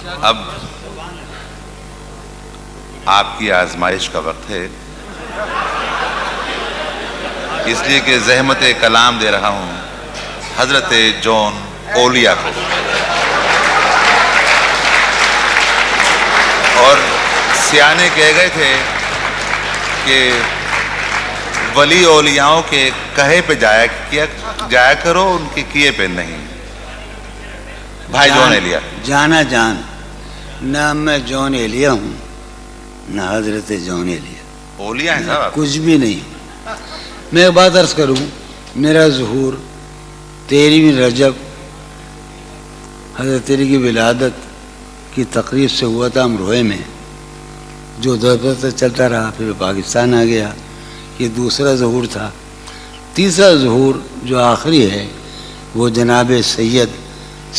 اب آپ کی آزمائش کا وقت ہے، اس لیے کہ زحمت کلام دے رہا ہوں حضرت جون اولیا کو، اور سیانے کہہ گئے تھے کہ ولی اولیاؤں کے کہے پہ جایا کرو، ان کے کیے پہ نہیں۔ بھائی جون ایلیا، جانا جان، نہ میں جون ایلیا ہوں نہ حضرت جون ایلیا، اولیاء ہیں صاحب، کچھ بھی نہیں ہوں۔ میں ایک بات عرض کروں، میرا ظہور 13 رجب حضرت علی کی ولادت کی تقریب سے ہوا تھا امروہے میں، جو دور سے چلتا رہا، پھر پاکستان آ گیا، یہ دوسرا ظہور تھا۔ تیسرا ظہور جو آخری ہے وہ جناب سید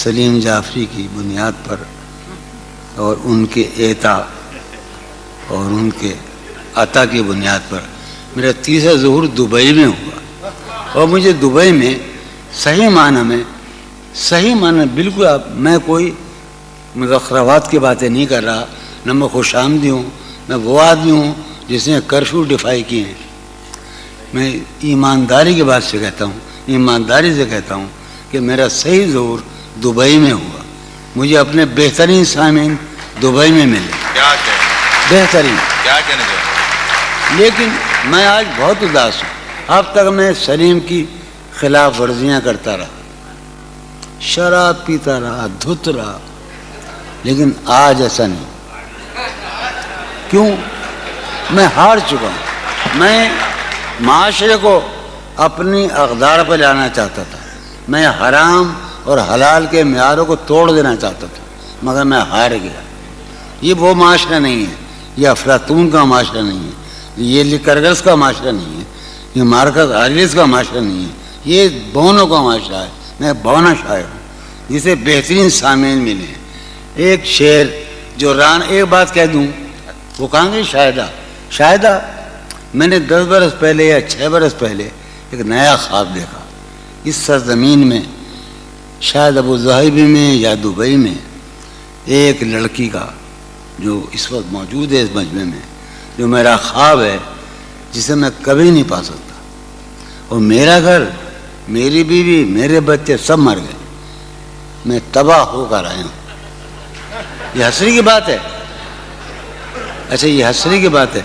سلیم جعفری کی بنیاد پر اور ان کے اعطا اور ان کے عطا کی بنیاد پر میرا تیسرا ظہور دبئی میں ہوا، اور مجھے دبئی میں صحیح معنی بالکل، میں کوئی مذخرفات کی باتیں نہیں کر رہا، نہ میں خوش آمدی ہوں، میں وہ آدمی ہوں جس نے کرفیو ڈیفائی کیے ہیں۔ میں ایمانداری کی بات سے کہتا ہوں، ایمانداری سے کہتا ہوں کہ میرا صحیح ظہور دبئی میں ہوا، مجھے اپنے بہترین سامعین دبئی میں ملے، کیا کہنے بہترین۔ کیا کہنے چاہیں؟ لیکن میں آج بہت اداس ہوں، اب تک میں سلیم کی خلاف ورزیاں کرتا رہا، شراب پیتا رہا، دھت رہا، لیکن آج ایسا نہیں۔ کیوں؟ میں ہار چکا ہوں۔ میں معاشرے کو اپنی اقدار پر لانا چاہتا تھا، میں حرام اور حلال کے معیاروں کو توڑ دینا چاہتا تھا، مگر میں ہار گیا۔ یہ وہ معاشرہ نہیں ہے، یہ افلاطون کا معاشرہ نہیں ہے، یہ لیکرگس کا معاشرہ نہیں ہے، یہ مارکس آریلس کا معاشرہ نہیں ہے، یہ بونوں کا معاشرہ ہے۔ میں بونا شاعر ہوں جسے بہترین سامعین ملے ہیں۔ ایک شعر جو ایک بات کہہ دوں، وہ کہاں گے شاہدہ، میں نے 10 برس پہلے یا 6 برس پہلے ایک نیا خواب دیکھا۔ اس سرزمین میں شاید ابو ظہبی میں یا دبئی میں ایک لڑکی کا جو اس وقت موجود ہے اس مجمع میں، جو میرا خواب ہے، جسے میں کبھی نہیں پا سکتا، اور میرا گھر، میری بیوی، میرے بچے سب مر گئے، میں تباہ ہو کر آیا ہوں۔ یہ حسری کی بات ہے، اچھا یہ حسری کی بات ہے۔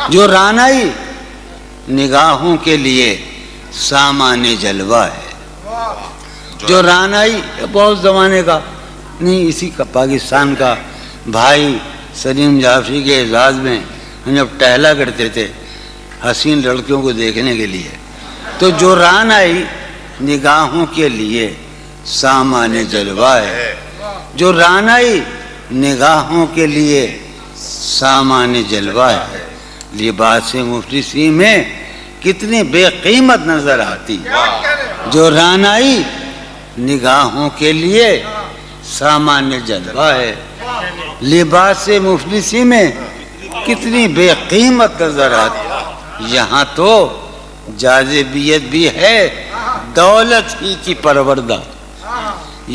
جو رانائی نگاہوں کے لیے سامان جلوہ ہے، جو رانائی بہت زمانے کا نہیں، اسی کا پاکستان کا بھائی سلیم جعفری کے اعزاز میں ہم جب ٹہلا کرتے تھے حسین لڑکیوں کو دیکھنے کے لیے، تو جو رانائی نگاہوں کے لیے سامان جلوہ ہے، جو رانائی نگاہوں کے لیے سامان جلوہ ہے، لباس مفلسی میں کتنی بے قیمت نظر آتی، جو رانائی نگاہوں کے لیے سامان جلوہ ہے، لباس مفلسی میں کتنی بے قیمت نظر آتی۔ یہاں تو جاذبیت بھی ہے دولت ہی کی پروردہ،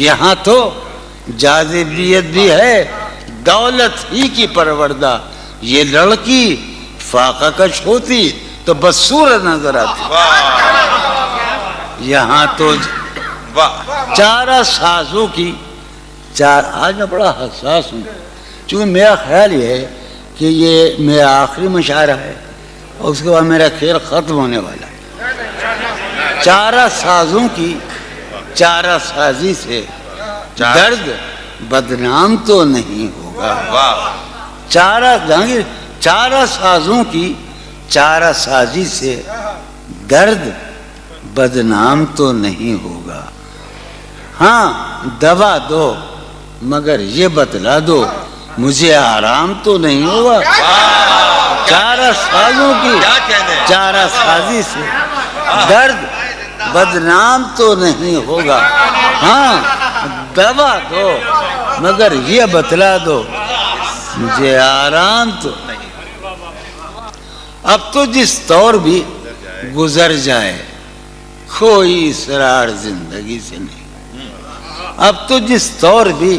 یہاں تو جاذبیت بھی ہے دولت ہی کی پروردہ، یہ لڑکی فاقہ کش ہوتی تو بدصورت نظر آتی۔ یہاں تو چارہ سازوں کی آج میں بڑا حساس ہوں، چونکہ میرا خیال یہ ہے کہ یہ میرا آخری مشاعرہ ہے اور اس کے بعد میرا کھیل ختم ہونے والا ہے۔ چارہ سازوں کی چارہ سازی سے درد بدنام تو نہیں ہوگا، چارہ سازوں کی چارہ سازی سے درد بدنام تو نہیں ہوگا۔ ہاں دوا دو مگر یہ بتلا دو مجھے آرام تو نہیں ہوگا۔ چارہ سازوں کی چارہ سازی سے درد بدنام تو نہیں ہوگا، ہاں دوا دو مگر یہ بتلا دو مجھے آرام تو نہیں۔ اب تو جس طور بھی گزر جائے کوئی اسرار زندگی سے نہیں، اب تو جس طور بھی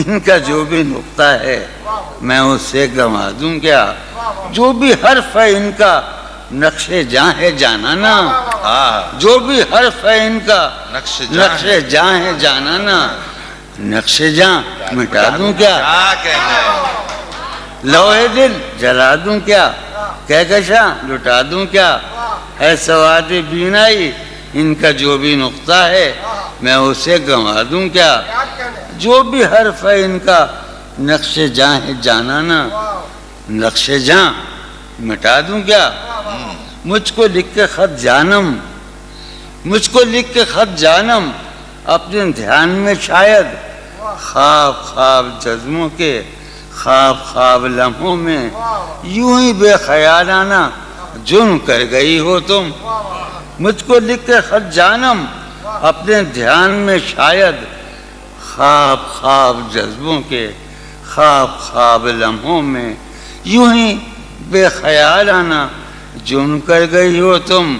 ان کا جو بھی نقطہ ہے میں اسے گنوا دوں کیا؟ جو بھی حرف ہے ان کا نقش جاں ہے جانانا، جو بھی حرف ہے ان کا نقش جاں ہے جانانا، نقش جاں مٹا دوں کیا؟ لوہے دل جلا دوں کیا؟ کہکشاں لٹا دوں کیا؟ ہے سواد بینائی ان کا جو بھی نقطہ ہے میں اسے گنوا دوں کیا؟ جو بھی حرف ہے ان کا نقش جاں ہے جانانا، نقش جاں مٹا دوں کیا؟ مجھ کو لکھ کے خط جانم، مجھ کو لکھ کے خط جانم اپنے دھیان میں شاید، خواب خواب جذبوں کے خواب خواب لمحوں میں یوں ہی بے خیالانہ جرم کر گئی ہو تم۔ مجھ کو لکھ کے خط جانم اپنے دھیان میں شاید، خواب خواب جذبوں کے خواب خواب لمحوں میں یوں ہی بے خیالانہ جرم کر گئی ہو تم،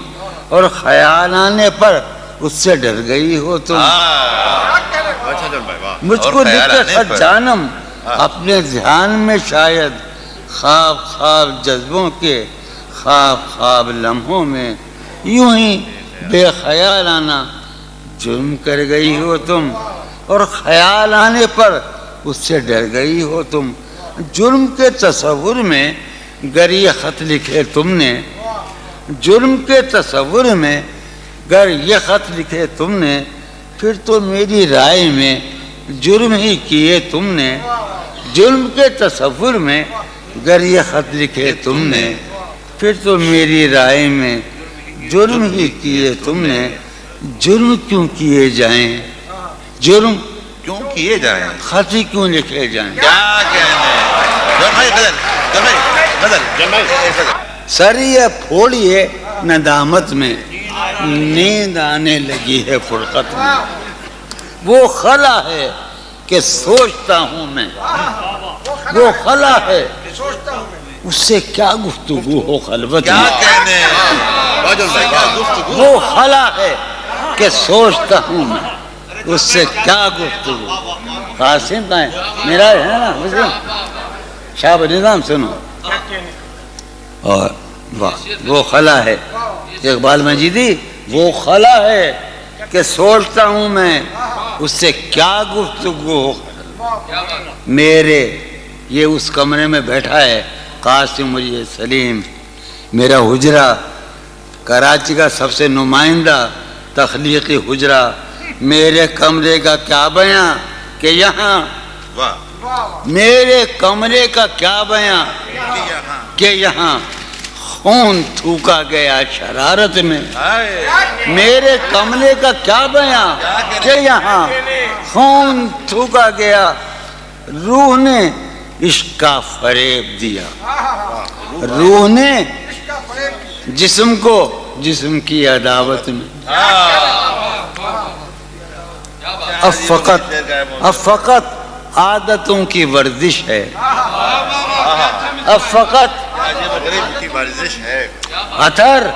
اور خیال آنے پر اس سے ڈر گئی ہو تم۔ مجھ کو لکھ کے خط جانم اپنے دھیان میں شاید، خواب خواب جذبوں کے خواب خواب لمحوں میں یوں ہی بے خیالانہ جرم کر گئی ہو تم، اور خیال آنے پر اس سے ڈر گئی ہو تم۔ جرم کے تصور میں گر یہ خط لکھے تم نے، جرم کے تصور میں گر یہ خط لکھے تم نے، پھر تو میری رائے میں جرم ہی کیے تم نے۔ جرم کے تصور میں گر یہ خط لکھے تم نے، پھر تو میری رائے میں جرم ہی کیے تم نے۔ جرم کیوں کیے جائیں، جرم کیوں کیے جائیں، خط ہی کیوں لکھے جائیں؟ کیا کہنے سر یہ پھوڑیے ندامت میں، نیند آنے لگی ہے فرقت میں، وہ خلا ہے کہ سوچتا ہوں میں، وہ خلا ہے اس سے کیا گفتگو ہو خلوت کیا میں، کہنے وہ خلا ہے کہ سوچتا ہوں میں، اس سے کیا گفتگو۔ قاسم کا ہے میرا ہے نا مسلم شاہ نظام سنو، اور وہ خلا ہے اقبال مجیدی، وہ خلا ہے کہ سوچتا ہوں میں، اس سے کیا گفتگو ہو۔ میرے یہ اس کمرے میں بیٹھا ہے قاسم مجید سلیم، میرا حجرہ کراچی کا سب سے نمائندہ تخلیقی حجرہ، میرے کمرے کا کیا بیاں کہ یہاں، میرے کمرے کا کیا بیاں کہ یہاں خون تھوکا گیا شرارت میں، میرے کمرے کا کیا بیاں کہ یہاں خون تھوکا گیا، روح نے عشق کا فریب دیا، روح نے جسم کو جسم کی عداوت میں۔ اب فقط عادتوں کی ورزش ہے، اب فقط کی ورزش ہے عطر